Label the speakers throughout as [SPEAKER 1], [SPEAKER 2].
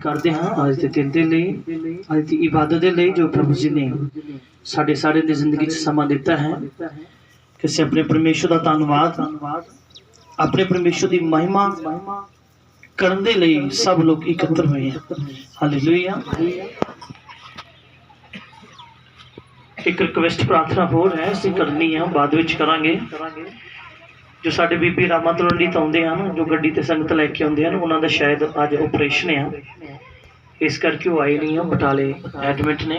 [SPEAKER 1] ਕਰਦੇ ਹਾਂ ਅੱਜ ਦੇ ਦਿਨ ਦੇ ਲਈ, ਅੱਜ ਦੀ ਇਬਾਦਤ ਦੇ ਲਈ ਜੋ ਪ੍ਰਭੂ ਜੀ ਨੇ ਸਾਡੇ ਸਾਰਿਆਂ ਦੀ ਜ਼ਿੰਦਗੀ 'ਚ ਸਮਾਂ ਦਿੱਤਾ ਹੈ ਕਿ ਅਸੀਂ ਆਪਣੇ ਪਰਮੇਸ਼ਰ ਦਾ ਧੰਨਵਾਦ, ਆਪਣੇ ਪਰਮੇਸ਼ਰ ਦੀ ਮਹਿਮਾ ਕਰਨ ਦੇ ਲਈ ਸਭ ਲੋਕ ਇਕੱਤਰ ਹੋਏ ਹਾਂ। ਹਾਲੇਲੂਇਆ। ਇੱਕ ਰਿਕਵੈਸਟ ਪ੍ਰਾਰਥਨਾ ਹੋਰ ਹੈ, ਅਸੀਂ ਕਰਨੀ ਆ, ਬਾਅਦ ਵਿੱਚ ਕਰਾਂਗੇ। ਜੋ ਸਾਡੇ ਬੀਬੀ ਰਾਮਾ ਤਲਵੰਡੀ ਤੋਂ ਆਉਂਦੇ ਹਨ, ਜੋ ਗੱਡੀ ਤੇ ਸੰਗਤ ਲੈ ਕੇ ਆਉਂਦੇ ਹਨ, ਉਹਨਾਂ ਦਾ ਸ਼ਾਇਦ ਅੱਜ ਆਪਰੇਸ਼ਨ ਆ, ਇਸ ਕਰਕੇ ਉਹ ਆਏ ਨਹੀਂ ਆ, ਬਟਾਲੇ ਐਡਮਿਟ ਨੇ।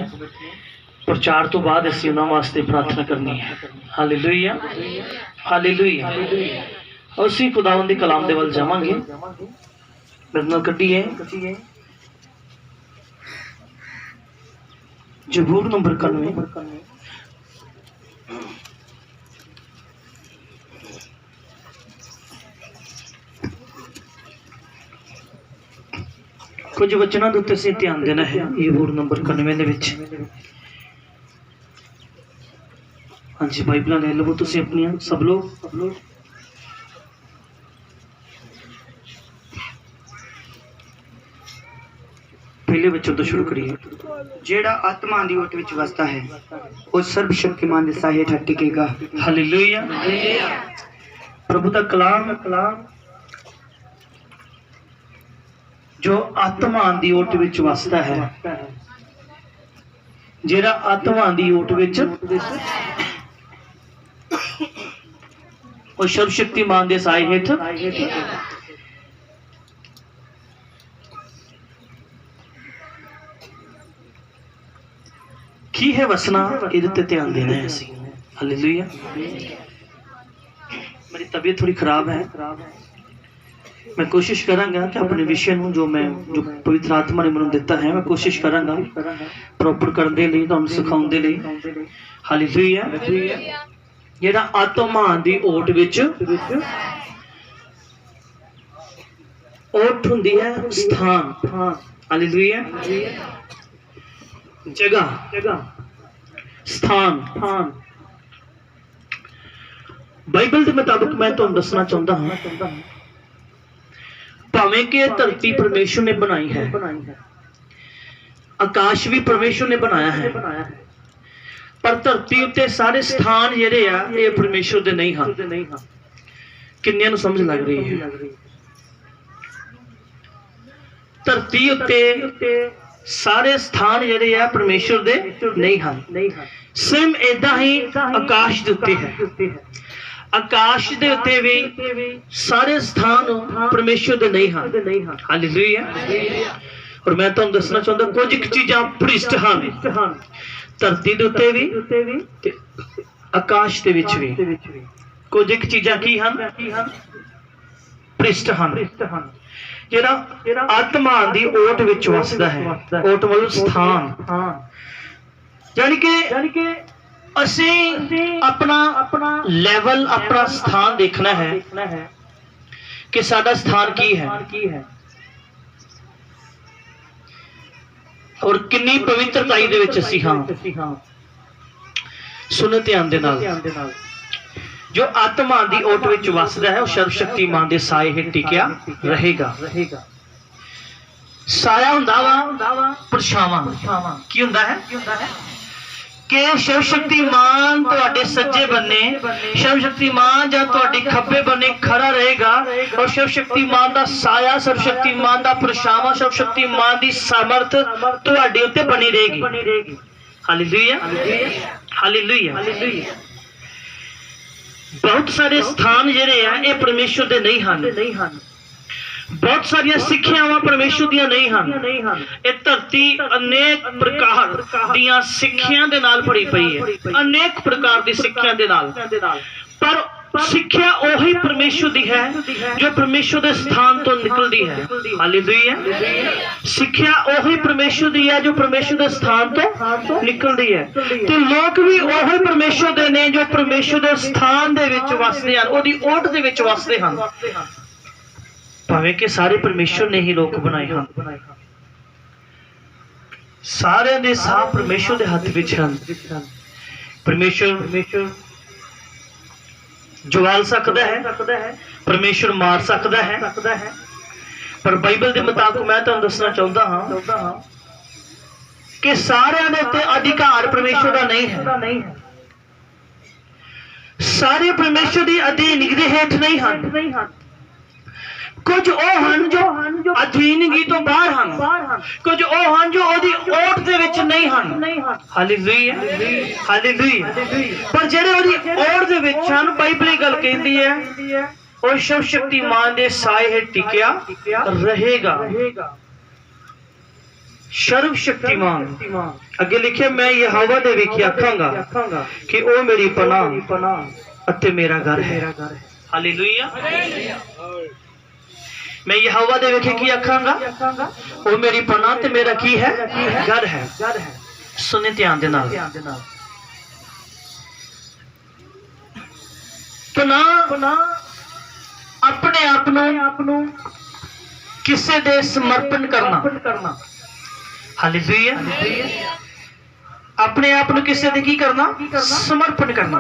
[SPEAKER 1] ਪ੍ਰਚਾਰ ਤੋਂ ਬਾਅਦ ਅਸੀਂ ਉਹਨਾਂ ਵਾਸਤੇ ਪ੍ਰਾਰਥਨਾ ਕਰਨੀ ਹੈ। Hallelujah, hallelujah. ਅਸੀਂ ਖੁਦਾਵੰਦ ਦੇ ਕਲਾਮ ਦੇ ਵੱਲ ਜਾਵਾਂਗੇ। ਮੇਰੇ ਨਾਲ ਕੱਢੀਏ ਜ਼ਬੂਰ ਨੰਬਰ 91। कुछ वचनों के उत्ते से ध्यान देना है। ਜ਼ਬੂਰ नंबर 91 ਦੇ ਵਿੱਚ। ਹਾਂਜੀ, ਬਾਈਬਲਾਂ ਲੈ ਲਵੋ ਤੁਸੀਂ ਆਪਣੀਆਂ ਸਭ ਲੋग। पहले बच्चों तो शुरू करिए।
[SPEAKER 2] जेड़ा आत्मा दी ओट विच वसदा है वो सर्वशक्तिमान दे साहे हेठ टिकेगा।
[SPEAKER 1] हालेलुया। प्रभु दा कलाम जो आत्मा दी ओट विच वसदा है, जेड़ा आत्मा दी ओट विच वो सर्वशक्तिमान दे साहे हेठ की है वसना, इहदे ध्यान देना है असीं। हालेलुया। मेरी तबीयत थोड़ी खराब है, मैं कोशिश करांगा कि अपने विषय नूं जो पवित्र आत्मा ने मैनूं दिता है, मैं कोशिश करांगा प्रॉपर करने दे लई, तुहानूं सिखाउण दे लई। हालेलुया। जिहड़ा आत्मा दी ओट विच ओट हुंदी है स्थान। हालेलुया। जगह, स्थान। बाइबल के मुताबिक मैं तुहानूं दसना चाहता हूं, भावें कि धरती परमेश्वर ने बनाई है, आकाश भी परमेश्वर ने बनाया है, पर धरती उत्ते सारे स्थान जिहड़े आ ये परमेश्वर दे नहीं हन। किन्नियां नूं समझ लग रही है? धरती उत्ते सारे स्थान जिहड़े आ परमेश्वर दे नहीं हन। सेम इदां ही आकाश दे उत्ते है, आकाश दे उत्ते भी सारे स्थान परमेश्वर दे नहीं हन। हालेलुया। और मैं तुहानूं दसना चाहुंदा कुछ चीज़ां भ्रिष्ट हन, धरती दे उत्ते भी ते आकाश दे विच भी। कुछ चीज़ां की हन? भ्रिष्ट हन। जेड़ा आत्मा दी ओट विच वसदा है, ओट मतलब स्थान, यानी कि असीं अपना लेवल, अपना स्थान देखना है कि साडा स्थान की है और कितनी पवित्रताई दे विच असीं हां। सुनो ध्यान दे नाल। जो आत्मा दी ओट विच वसदा है वो सर्वशक्तिमान दे साए हेठ टिकिया रहेगा। साया हुंदा वा परछावां। की हुंदा है कि सर्वशक्तिमान तुहाडे सज्जे बन्ने, सर्वशक्तिमान जां तुहाडे खब्बे बन्ने खड़ा रहेगा और सर्वशक्तिमान दा साया, सर्वशक्तिमान दा परछावां, सर्वशक्तिमान दी सामर्थ तुहाडे उत्ते बनी रहेगी। Hallelujah, hallelujah. बहुत सारे स्थान जिहड़े आ ये परमेश्वर दे नहीं हन। बहुत सारिया सिक्ख्यावां परमेश्वर दियां नहीं हन। ये धरती अनेक प्रकार दियां सिक्ख्यां दे नाल भरी पई है, अनेक प्रकार दी सिक्ख्यां दे नाल, पर सिक्ख्या ओही परमेश्वर दी है जो परमेश्वर दे स्थान तो निकलदी है। हालेलुया। सिक्ख्या ओही परमेश्वर दी है जो परमेश्वर दे स्थान तो निकलदी है, ते लोक भी ओही परमेश्वर दे ने जो परमेश्वर दे स्थान दे विच वसदे हन, ओदी ओट दे विच वसदे हन। भावें कि सारे परमेश्वर ने ही लोक बनाए हन, सारे दे साह परमेश्वर दे हत्थ विच हन। परमेश्वर जवाल सकता है, परमेश्वर मार सकता है, पर बाइबल के मुताबिक मैं तुहानू दसना चाहता हाँ कि सारिਆਂ ਦੇ ਉੱਤੇ अधिकार परमेश्वर का नहीं है। सारे परमेश्वर की अधीनगी हेठ नहीं हैं। कुछ ਉਹ ਹਨ ਜੋ ਅਧੀਨਗੀ ਤੋਂ ਬਾਹਰ ਹਨ, ਕੁਝ ਉਹ ਹਨ ਜੋ ਉਹਦੀ ਓਟ ਦੇ ਵਿੱਚ ਨਹੀਂ ਹਨ। Hallelujah hallelujah. ਪਰ ਜਿਹੜੇ ਉਹਦੀ ਓਟ ਦੇ ਵਿੱਚ ਹਨ, ਬਾਈਬਲ ਇਹ ਗੱਲ ਕਹਿੰਦੀ ਹੈ ਉਹ ਸਰਵ ਸ਼ਕਤੀਮਾਨ ਦੇ ਸਾਏ ਹੇਠ ਟਿਕਿਆ ਰਹੇਗਾ। ਸਰਵ ਸ਼ਕਤੀਮਾਨ ਅੱਗੇ ਲਿਖਿਆ, ਮੈਂ ਯਹੋਵਾ ਦੇ ਵਿਖੇ ਆਖਾਂਗਾ ਕਿ ਉਹ ਮੇਰੀ ਪਨਾਹ ਅਤੇ ਮੇਰਾ ਘਰ ਹੈ। ਹਾਲੇਲੂਇਆ। मैं यहोवा दे विखे की आखांगा, वो मेरी पनाह ते मेरा की है घर है। सुने ध्यान दे नाल, पनाह अपने आप नू किसे दे समर्पण करना। हालेलुया। अपने आप नू किसे दे की करना? समर्पण करना।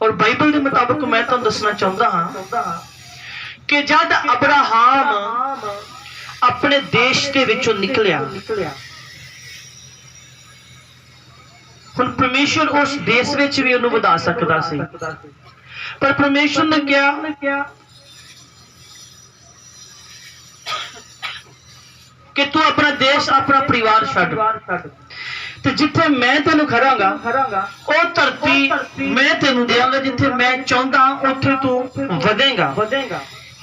[SPEAKER 1] और बाइबल के मुताबिक मैं तुहानू दसना चाहता हाँ कि जब अब्राहम अपने देश के विचों निकलिया, हुण परमेश्वर उस देश विच भी उन्हें वधा सकता सी, पर परमेश्वर ने क्या कि तू अपना देश अपना परिवार छड्ड ते जिथे मैं तेनू खड़ांगा ओ धरती मैं तेनू देवांगा, जिथे मैं चाहता उत्थे तू वधेगा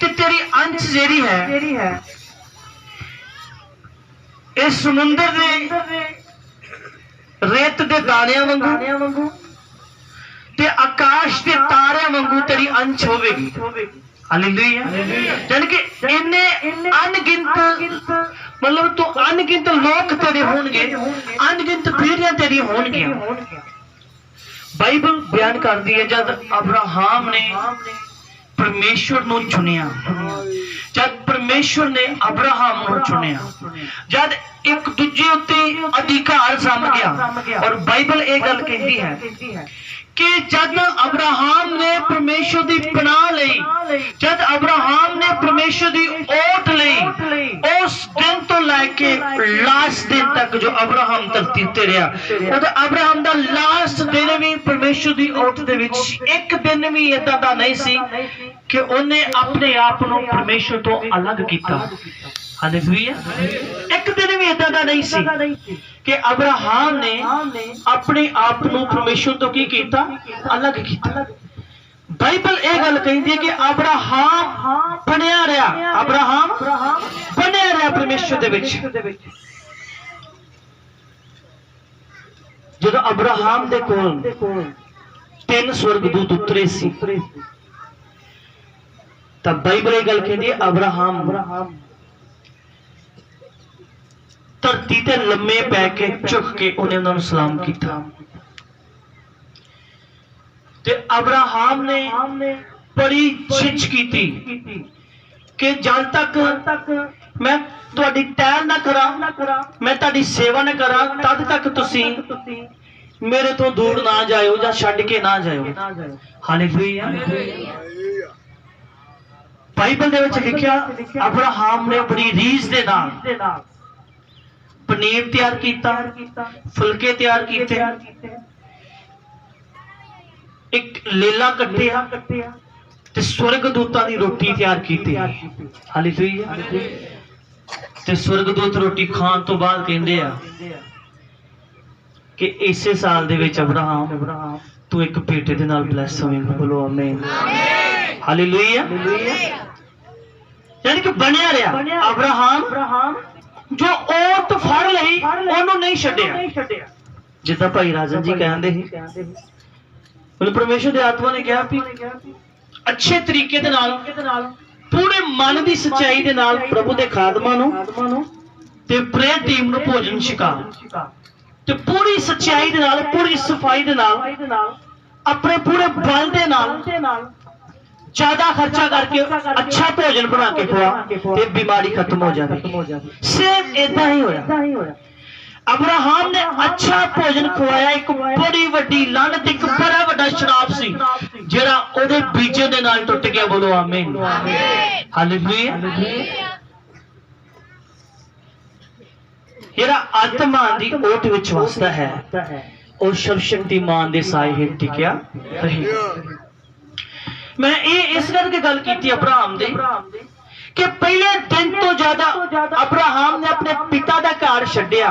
[SPEAKER 1] ते तेरी अंश जेड़ी है इस समुंदर दे रेत दे दानियां वांगू ते आकाश के तारियां वांगू तेरी अंश होवेगी। हालेलुया। यानी कि इन्ने अनगिनत मतलब तो अनगिनत लोग तेरे होंगे, अनगिनत पीढ़ियां तेरी होंगियां। बाइबल बयान करती है जब अब्राहम ने परमेश्वर नू चुनिया, जब परमेश्वर ने अब्राहम नू चुनिया, जब एक दूजे उत्ते अधिकार जम गया। और बाइबल ये गल कहती है कि जब अब्राहम ने परमेश्वर की पनाह लई, जब अब्राहम ने परमेश्वर की ओट लई, उस दिन तो लैके लास्ट दिन तक जो अब्राहम धरती ते रहा, अब्राहम का लास्ट दिन भी परमेश्वर की ओट दे विच एक दिन भी इदां दा नहीं सी कि उन्हें अपने आप को परमेश्वर तो अलग किया। हालेलुया। एक दिन भी इदां दा नहीं सी कि अब्राहम ने अपने आप को परमेश्वर तो की कीता? अलग किया। बाइबल ये गल कहती है कि अब्राहम बनिया रहा, अब्राहम बनिया रहा परमेश्वर दे विच। जब अब्राहम दे कोल 3 स्वर्गदूत उतरे सी, तब बाइबल ये गल कहती है अब्राहम धरती ते लम्मे पै के झुक के उन्हें उन्होंने सलाम किया। ते अब्राहम ने बड़ी झिझ की कि जब तक मैं तुहाडी टहल ना करा, मैं तुहाडी सेवा ना करा, तद तक तुसी मेरे तो दूर ना जाओ या छड्ड के ना जाओ। हालेलुया। बाइबल दे विच लिखिया अब्राहम ने बड़ी रीझ दे नाल पनीर तैयार किया, फुलके तैयार किए, एक लेला कट्टिया ते स्वर्गदूतां दी रोटी तैयार की। हालेलुया। ते स्वर्गदूत रोटी खान तो बाद कहंदे आ कि इसे साल दे विच अब्राहम तू एक बेटे दे नाल ब्लेस होवेगा। बोलो आमीन। हालेलुया। यानी कि बनिया रहा अब्राहम जो ओट फड़ लई ओनू नहीं छड्डिया। जिद्दां भाई राजन जी कहंदे ही परमेश्वर दे आत्मा ने कहा भी अच्छे तरीके दे नाल पूरे मन की सच्चाई दे नाल प्रभु दे खादमां नूं ते प्रेयर टीम नूं भोजन छका ते पूरी सच्चाई दे नाल पूरी सफाई दे नाल अपने पूरे बल दे नाल ज्यादा खर्चा करके अच्छा भोजन बना के खुआ ते बीमारी खत्म हो जाती। सेम इदां ही होया। अब्राहम ने अच्छा भोजन खवाया। एक बड़ी वड्डी लानत, एक बड़ा वड्डा शराब सी जेड़ा ओदे बीजे दे नाल टुट गया। बोलो आमीन। हालेलुया। जेड़ा आत्मा दी ओट विच वसदा है और सर्वशक्तिमान दे साए हेठ टिकिया रहेगा। मैं ये इस करके गल की अब्राहम दे कि पहले दिन तो ज्यादा अब्राहम ने अपने पिता का घर छड्डिया,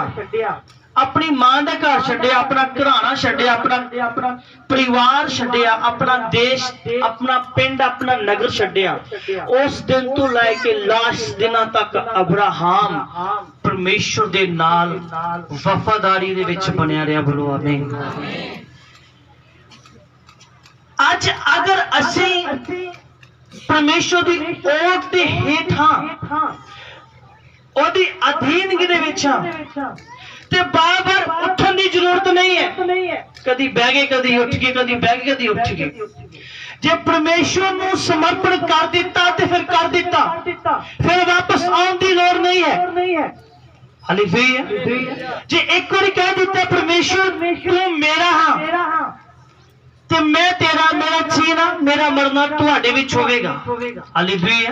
[SPEAKER 1] अपनी मां का घर छड्डिया, अपना घराना छड्डिया, अपना परिवार छड्डिया, अपना देश, अपना पिंड, अपना नगर छड्डिया। उस दिन तो लैके लास्ट दिनों तक अब्राहम परमेश्वर दे नाल वफादारी दे विच बनिया रहा। बोलो आमीन। अज अगर असी परमेश्वर की ओट के हेठां ओदी अधीनगी दे विच ते बार-बार उठन की जरूरत नहीं है। कदी बह गए, कदी उठ गए, कदी बह गए, कदी उठ गए। जे परमेश्वर नूं समर्पण कर दिता ते फिर कर दिता, फिर वापस आने की लोड़ नहीं है। हालेलुया। जे एक बार कह दिता परमेश्वर तू मेरा हां ते मैं तेरा, मेरा जीना मेरा मरना तुहाडे विच होवेगा। हालेलुया।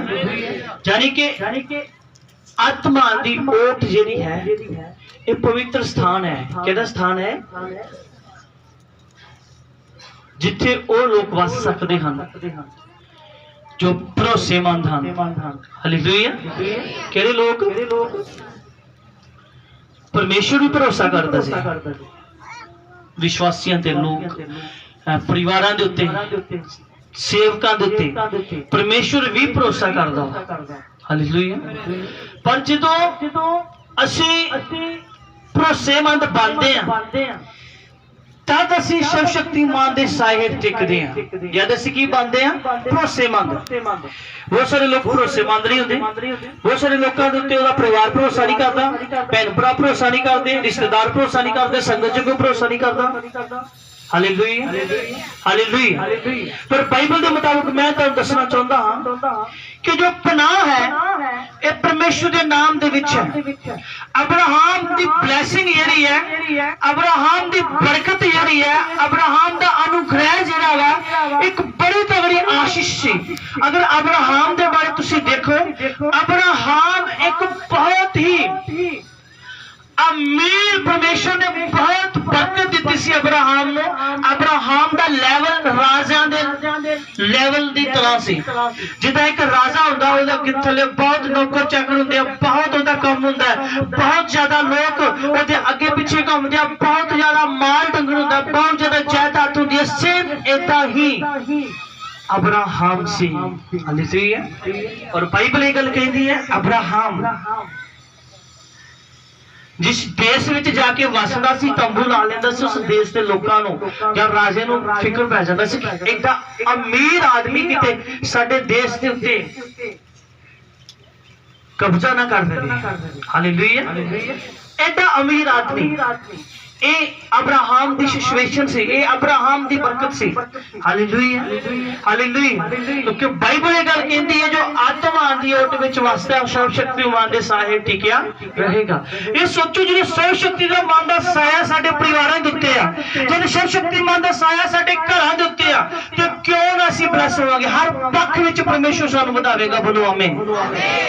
[SPEAKER 1] यानी कि आत्मा दी ओट जेड़ी है ये पवित्र स्थान है। केड़ा स्थान है? जिथे वो लोग वस सकते हैं जो भरोसेमंद हैं। हालेलुया। केड़े लोग? परमेश्वर भी भरोसा करता सी विश्वासियों ते लोग, परिवारां दे उत्ते, सेवकां दे उत्ते परमेश्वर भी भरोसा करदा। हालेलुया। पर जदों असीं भरोसेमंद बनते हैं तद असीं सर्वशक्तिमान दे साए हेठ टिकदे हैं। जद असीं की बनते हैं? भरोसेमंद। बहुत सारे लोग भरोसेमंद नहीं होंदे। बहुत सारे लोगों के उत्ते उहदा परिवार भरोसा नहीं करता, भैन भरा भरोसा नहीं करते, रिश्तेदार भरोसा नहीं करते, संगत च कोई भरोसा नहीं करता। हालेलुया। हालेलुया। पर बाइबल के मुताबिक मैं तुहानू दसना चाहता हाँ कि जो पनाह है ये परमेश्वर के नाम दे विच है। अब्राहम दी ब्लैसिंग जेहड़ी है, अब्राहम दी बरकत जेहड़ी है, अब्राहम दा अनुग्रह जेहड़ा वा एक बड़ी तगड़ी आशीष सी। अगर अब्राहम दे बारे तुसीं देखो, अब्राहम एक बहुत ही अमीर, परमेश्वर ने बहुत बरकत दी सी अब्राहम नूं। अब्राहम दा लेवल राजा दे लेवल दी तरह सी। जिदा एक राजा हुंदा ओहदे थल्ले बहुत नौकर चाकर हुंदे, बहुत ओहदा काम हुंदा, बहुत ज्यादा लोग ओहदे अगे पीछे घूमदे, बहुत ज्यादा माल डंगर हुंदा, बहुत ज्यादा जायदाद हुंदी। सेम इदां ही अब्राहम सी। हालेलुया। और बाइबल ये गल कहती है अब्राहम जिस देश में जाके वसदा सी, तंबू ला लेंदा सी, उस देश के लोगों को जब राजे नूं फिक्र पै जांदा सी एडा अमीर आदमी किते साडे देश के उत्ते कब्जा ना कर दे। हालेलुया। एडा अमीर आदमी ए अब्राहम दी सिचुएशन सी, ए अब्राहम दी बरकत सी। हालेलुया। हालेलुया। क्योंकि बाइबल ये गल कहती है जो आत्मा दी ओट विच वसदा है सर्वशक्तिमान दे साए हेठ टिकिया रहेगा। ये सोचो जो सर्वशक्तिमान दा साया साडे परिवारां दे उत्ते आ, जद सर्वशक्तिमान दा साया साडे घरां दे उत्ते आ ते क्यों ना असीं ब्लेस होवांगे। हर पक्ष विच परमेश्वर सानूं वधावेगा। बोलो आमीन।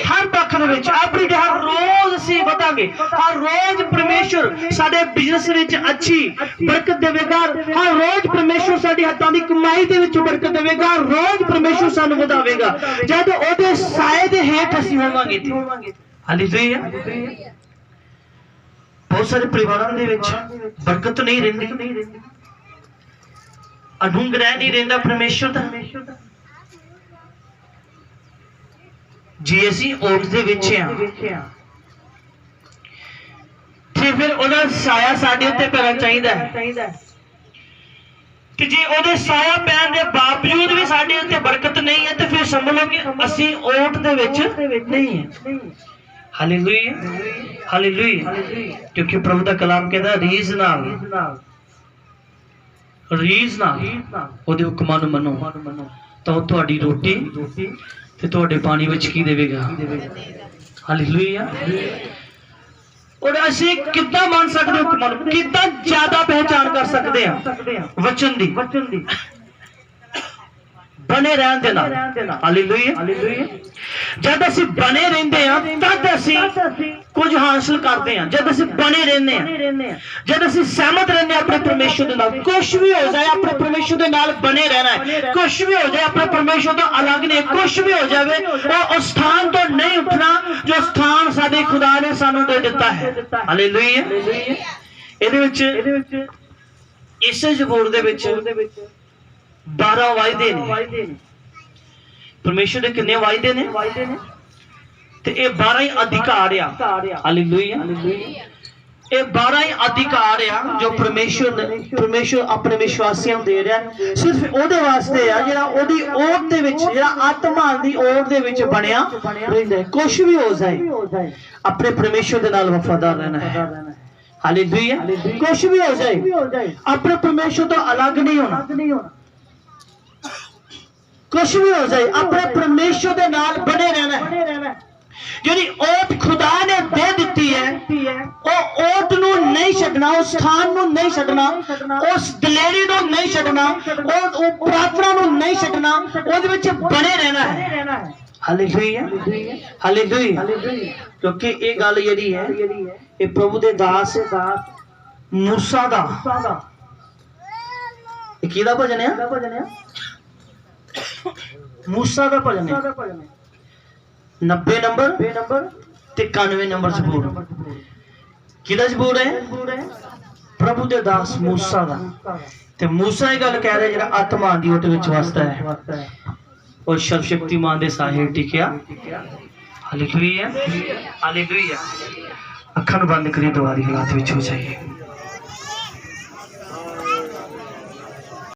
[SPEAKER 1] हर पक्ष दे विच एवरीडे हर रोज असीं वधांगे। हर रोज परमेश्वर साडे बिजनेस अच्छी बरकत देवेगा। हर रोज परमेश्वर साडी हत्थां दी कमाई दे विच बरकत देवेगा। रोज परमेश्वर सानू वधावेगा जद ओदे साए दे हेठ असीं होवांगे। हालेलुया। बहुत सारे परिवारां दे विच बरकत नहीं रहिंदी, अनुग्रह नहीं रहिंदा परमेश्वर दा। जी असीं ओट दे विच आ फिर ओदा साया साडे उत्ते पैना चाहिदा है कि जे ओदे साया पैन दे बावजूद भी साडे उत्ते बरकत नहीं है तो फिर समझ लो कि असीं ओट दे विच नहीं है। हालेलुया। हालेलुया। क्योंकि प्रभु दा कलाम कहदा रीज नाल ओदे हुक्मां नूं मनो तां तुहाडी रोटी ते तुहाडे पानी विच की देवेगा। हालेलुया। और ਅਸੀਂ ਕਿੱਦਾਂ ਮੰਨ ਸਕਦੇ ਹੋ ਹੁਕਮਾਂ ਨੂੰ, ਕਿੱਦਾਂ ਜ਼ਿਆਦਾ ਪਹਿਚਾਨ ਕਰ ਸਕਦੇ ਹਾਂ ਵਚਨ ਦੀ बने रहन देना। हालेलुया। जब ਅਸੀਂ बने रहंदे हां तद ਅਸੀਂ कुछ हासिल करते हैं। जब ਅਸੀਂ बने रहंदे हां, जब ਅਸੀਂ सहमत रहंदे हां अपने परमेश्वर दे नाल, कुछ भी हो जाए अपने परमेश्वर दे नाल बने रहना है। कुछ भी हो जाए अपने परमेश्वर तो अलग नहीं, कुछ भी हो जाए वो उस स्थान तो नहीं उठना जो स्थान साडे खुदा ने सानू दे दिता है। हालेलुया। ਇਹਦੇ ਵਿੱਚ ਇਸੇ ਜ਼ਬੂਰ ਦੇ ਵਿੱਚ 12 वायदे ने। परमेश्वर के कितने वायदे ने ते ये 12 ही अधिकार आ। हालेलुया। ये 12 ही अधिकार आ जो परमेश्वर अपने विश्वासियों दे रहा है। सिर्फ ओदे वास्ते आ जेड़ा ओदी ओट दे विच, जेड़ा आत्मा दी ओट दे विच बनया रहिंदा है। कुछ भी हो जाए अपने परमेश्वर दे नाल वफादार रहना है। हालेलुया। कुछ भी हो जाए अपने परमेश्वर तो अलग नहीं होना। कुछ भी हो जाए अपने परमेश्वर के नाल बने रहना है। जिहड़ी ओट खुदा ने दे दी है वो ओट नूं नहीं छड्डना, उस स्थान नूं नहीं छड्डना, उस दलेरी नूं नहीं छड्डना, उस प्रार्थना नूं नहीं छड्डना, उहदे विच बने रहना है। हालेलुया। हालेलुया। क्योंकि ये गल जिहड़ी है ये प्रभु दे दास मूसा दा किहदा भजन है? मूसा का भजन है। 90 नंबर ते 91 नंबर जबूर। किहदा जबूर है? प्रभु दे दास मूसा दा। ते मूसा ये गल कह रहा है जेड़ा आत्मा दी ओट विच वसदा है और सर्वशक्तिमान दे साहे टिकिया। हालेलुया। हालेलुया। अखां नूं बंद करी दुआरी हालात विच हो जाइए।